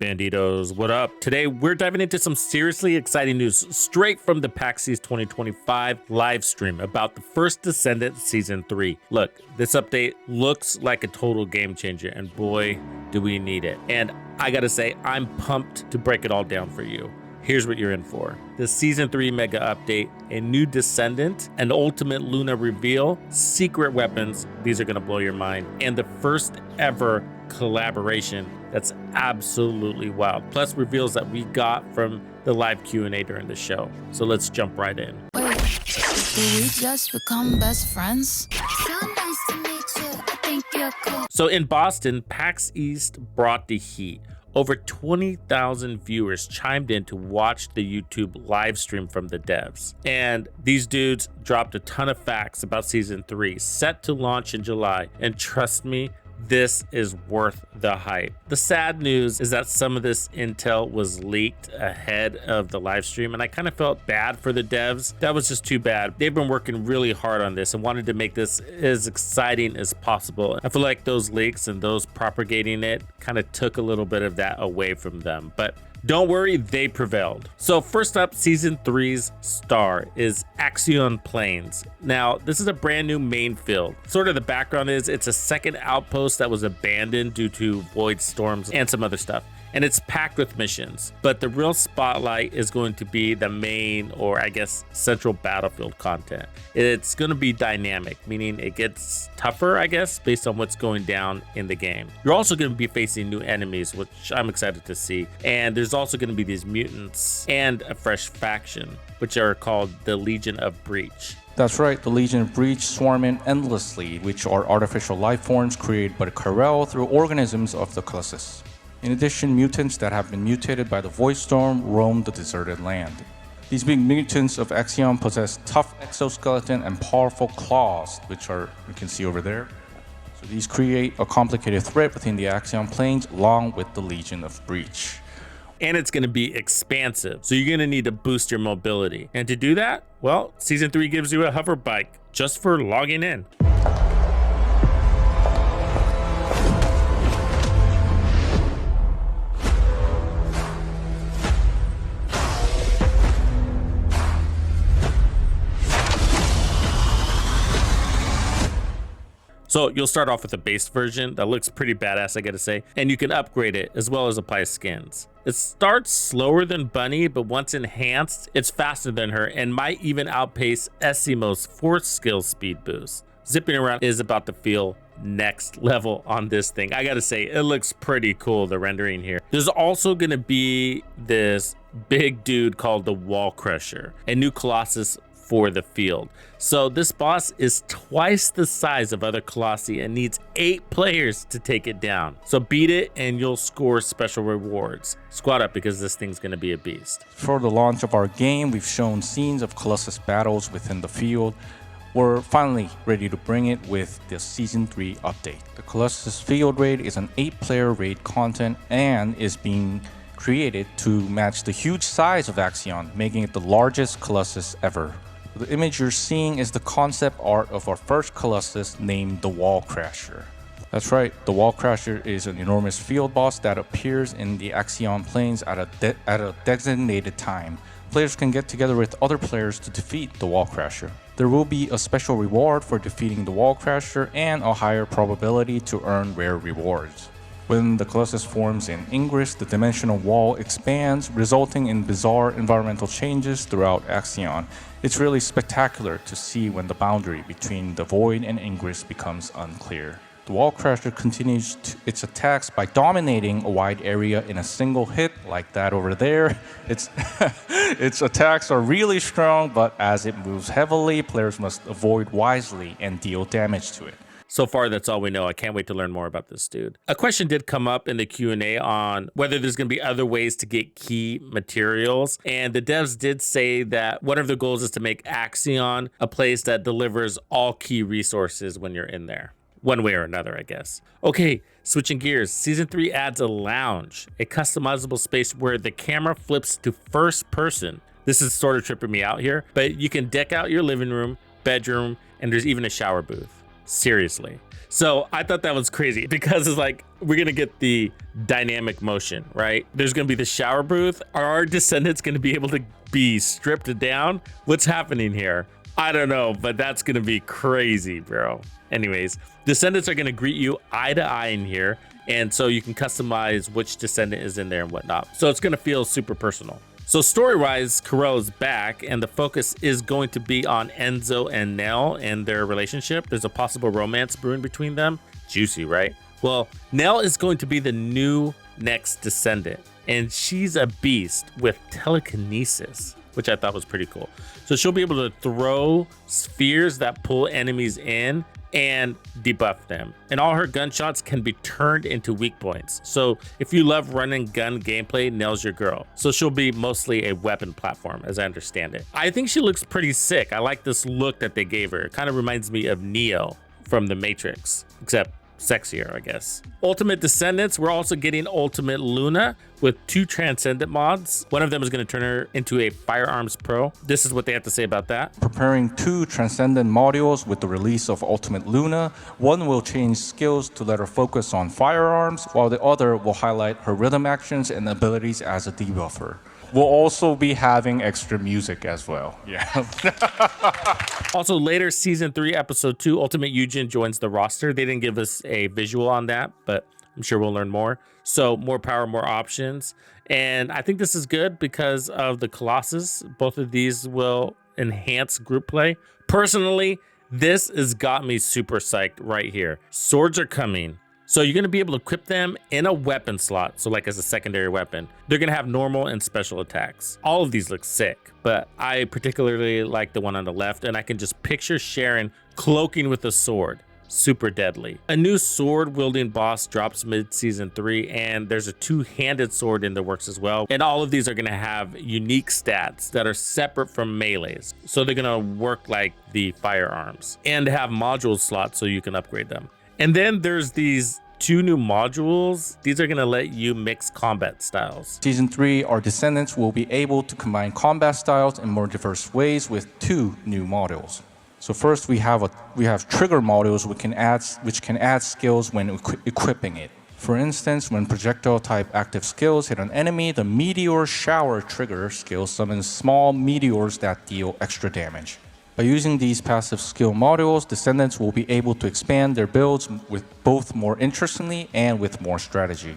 Banditos, what up? Today, we're diving into some seriously exciting news straight from the PAX East 2025 live stream about the first Descendant Season 3. Look, this update looks like a total game changer, and boy, do we need it. And I gotta say, I'm pumped to break it all down for you. Here's what you're in for. The Season 3 Mega Update, a new Descendant, an Ultimate Luna reveal, secret weapons, these are gonna blow your mind, and the first ever collaboration that's absolutely wild. Plus reveals that we got from the live Q&A during the show. So let's jump right in. Wait, did we just become best friends? So nice to meet you. I think you're cool. So in Boston, PAX East brought the heat. Over 20,000 viewers chimed in to watch the YouTube live stream from the devs. And these dudes dropped a ton of facts about Season 3, set to launch in July. And trust me, this is worth the hype. The sad news is that some of this intel was leaked ahead of the live stream, and I kind of felt bad for the devs. That was just too bad. They've been working really hard on this and wanted to make this as exciting as possible. I feel like those leaks and those propagating it kind of took a little bit of that away from them, but don't worry, they prevailed. So first up, Season 3's star is Axion Plains. Now, this is a brand new main field. Sort of the background is it's a second outpost that was abandoned due to void storms and some other stuff. And it's packed with missions, but the real spotlight is going to be the main, or I guess central battlefield content. It's going to be dynamic, meaning it gets tougher, I guess, based on what's going down in the game. You're also going to be facing new enemies, which I'm excited to see. And there's also going to be these mutants and a fresh faction, which are called the Legion of Breach. That's right, the Legion of Breach swarm in endlessly, which are artificial life forms created by the Corel through organisms of the Colossus. In addition, mutants that have been mutated by the Void Storm roam the deserted land. These big mutants of Axion possess tough exoskeleton and powerful claws, which you can see over there. So these create a complicated threat within the Axion planes along with the Legion of Breach. And it's going to be expansive, so you're going to need to boost your mobility. And to do that, well, Season 3 gives you a hover bike just for logging in. So you'll start off with a base version that looks pretty badass, I gotta say, and you can upgrade it as well as apply skins. It starts slower than Bunny, but once enhanced, it's faster than her and might even outpace Esimo's force skill speed boost. Zipping around is about to feel next level on this thing. I gotta say, it looks pretty cool, the rendering here. There's also gonna be this big dude called the Wall Crusher, a new Colossus for the field. So this boss is twice the size of other Colossi and needs 8 players to take it down. So beat it and you'll score special rewards. Squad up because this thing's gonna be a beast. For the launch of our game, we've shown scenes of Colossus battles within the field. We're finally ready to bring it with the Season 3 update. The Colossus Field Raid is an 8-player raid content and is being created to match the huge size of Axion, making it the largest Colossus ever. The image you're seeing is the concept art of our first Colossus named the Wall Crasher. That's right, the Wall Crasher is an enormous field boss that appears in the Axion plains at a designated time. Players can get together with other players to defeat the Wall Crasher. There will be a special reward for defeating the Wall Crasher and a higher probability to earn rare rewards. When the Colossus forms in Ingress, the dimensional wall expands, resulting in bizarre environmental changes throughout Axion. It's really spectacular to see when the boundary between the Void and Ingress becomes unclear. The Wall Crasher continues its attacks by dominating a wide area in a single hit, like that over there. Its attacks are really strong, but as it moves heavily, players must avoid wisely and deal damage to it. So far, that's all we know. I can't wait to learn more about this dude. A question did come up in the Q&A on whether there's going to be other ways to get key materials. And the devs did say that one of their goals is to make Axion a place that delivers all key resources when you're in there. One way or another, I guess. Okay, switching gears. Season 3 adds a lounge, a customizable space where the camera flips to first person. This is sort of tripping me out here, but you can deck out your living room, bedroom, and there's even a shower booth. Seriously. So I thought that was crazy because it's like, we're going to get the dynamic motion, right? There's going to be the shower booth. Are our descendants going to be able to be stripped down? What's happening here? I don't know, but that's going to be crazy, bro. Anyways, descendants are going to greet you eye to eye in here. And so you can customize which descendant is in there and whatnot. So it's going to feel super personal. So story-wise, Corel is back, and the focus is going to be on Enzo and Nell and their relationship. There's a possible romance brewing between them. Juicy, right? Well, Nell is going to be the new next descendant, and she's a beast with telekinesis, which I thought was pretty cool. So she'll be able to throw spheres that pull enemies in and debuff them. And all her gunshots can be turned into weak points. So if you love run and gun gameplay, Nell's your girl. So she'll be mostly a weapon platform, as I understand it. I think she looks pretty sick. I like this look that they gave her. It kind of reminds me of Neo from The Matrix, except sexier, I guess. Ultimate Descendants, we're also getting Ultimate Luna with 2 Transcendent mods. One of them is going to turn her into a Firearms Pro. This is what they have to say about that. Preparing 2 Transcendent modules with the release of Ultimate Luna. One will change skills to let her focus on firearms, while the other will highlight her rhythm actions and abilities as a debuffer. We'll also be having extra music as well. Yeah. Also, later, Season 3, Episode 2, Ultimate Eugen joins the roster. They didn't give us a visual on that, but I'm sure we'll learn more. So more power, more options. And I think this is good because of the Colossus. Both of these will enhance group play. Personally, this has got me super psyched right here. Swords are coming. So you're going to be able to equip them in a weapon slot. So like as a secondary weapon, they're going to have normal and special attacks. All of these look sick, but I particularly like the one on the left, and I can just picture Sharon cloaking with a sword. Super deadly. A new sword wielding boss drops mid season 3, and there's a 2-handed sword in the works as well. And all of these are going to have unique stats that are separate from melees. So they're going to work like the firearms and have module slots so you can upgrade them. And then there's these 2 new modules. These are going to let you mix combat styles. Season 3, our descendants will be able to combine combat styles in more diverse ways with 2 new modules. So first we have trigger modules which can add skills when equipping it. For instance, when projectile type active skills hit an enemy, the meteor shower trigger skill summons small meteors that deal extra damage. By using these passive skill modules, descendants will be able to expand their builds with both more interestingly and with more strategy.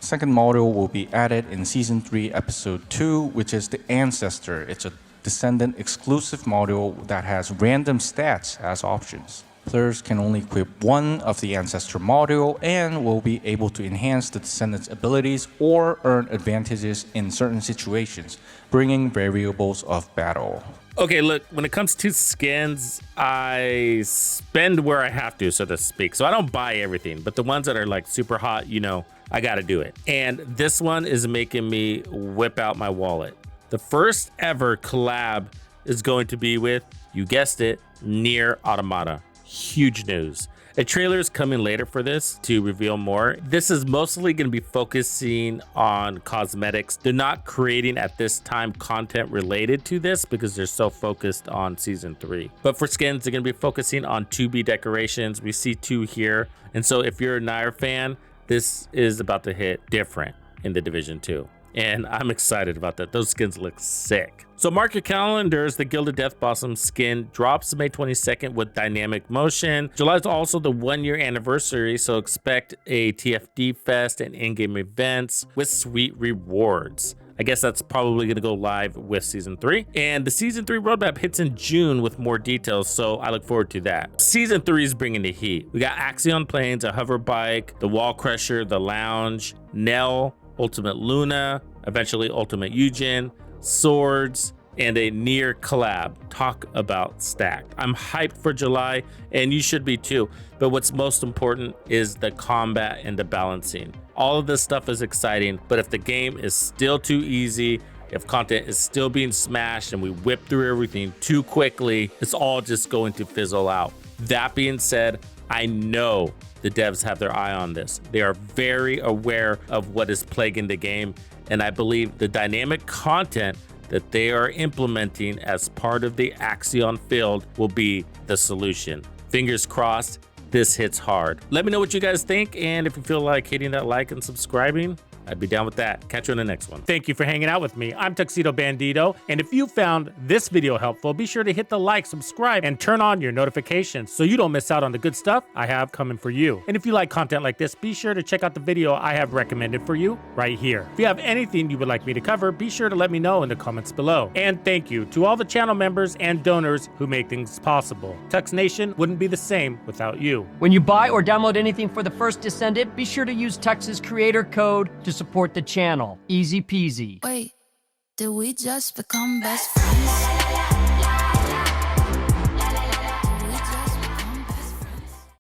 Second module will be added in Season 3, Episode 2, which is the Ancestor. It's a descendant exclusive module that has random stats as options. Players can only equip one of the Ancestor module and will be able to enhance the descendant's abilities or earn advantages in certain situations, bringing variables of battle. Okay, look, when it comes to skins, I spend where I have to, so to speak. So I don't buy everything, but the ones that are like super hot, you know, I got to do it. And this one is making me whip out my wallet. The first ever collab is going to be with, you guessed it, Nier Automata. Huge news. A trailer is coming later for this to reveal more. This is mostly going to be focusing on cosmetics. They're not creating at this time content related to this because they're so focused on Season 3. But for skins, they're going to be focusing on 2B decorations. We see 2 here. And so if you're a Nier fan, this is about to hit different in the Division 2. And I'm excited about that. Those skins look sick. So mark your calendars. The Gilded Death Blossom skin drops May 22nd with dynamic motion. July is also the 1-year anniversary, so expect a TFD fest and in-game events with sweet rewards. I guess that's probably going to go live with Season 3. And the Season 3 roadmap hits in June with more details, so I look forward to that. Season 3 is bringing the heat. We got Axion Planes, a hover bike, the Wall Crusher, the Lounge, Nell, Ultimate Luna, eventually Ultimate Eugen, swords, and a Nier collab. Talk about stacked. I'm hyped for July, and you should be too. But what's most important is the combat and the balancing. All of this stuff is exciting, but if the game is still too easy, if content is still being smashed and we whip through everything too quickly, it's all just going to fizzle out. That being said, I know the devs have their eye on this. They are very aware of what is plaguing the game, and I believe the dynamic content that they are implementing as part of the Axion field will be the solution. Fingers crossed, this hits hard. Let me know what you guys think, and if you feel like hitting that like and subscribing, I'd be down with that. Catch you on the next one. Thank you for hanging out with me. I'm Tuxedo Bandido, and if you found this video helpful, be sure to hit the like, subscribe, and turn on your notifications so you don't miss out on the good stuff I have coming for you. And if you like content like this, be sure to check out the video I have recommended for you right here. If you have anything you would like me to cover, be sure to let me know in the comments below. And thank you to all the channel members and donors who make things possible. Tux Nation wouldn't be the same without you. When you buy or download anything for the first Descendant, be sure to use Tux's creator code to support the channel. Easy peasy. Wait, did we just become best friends?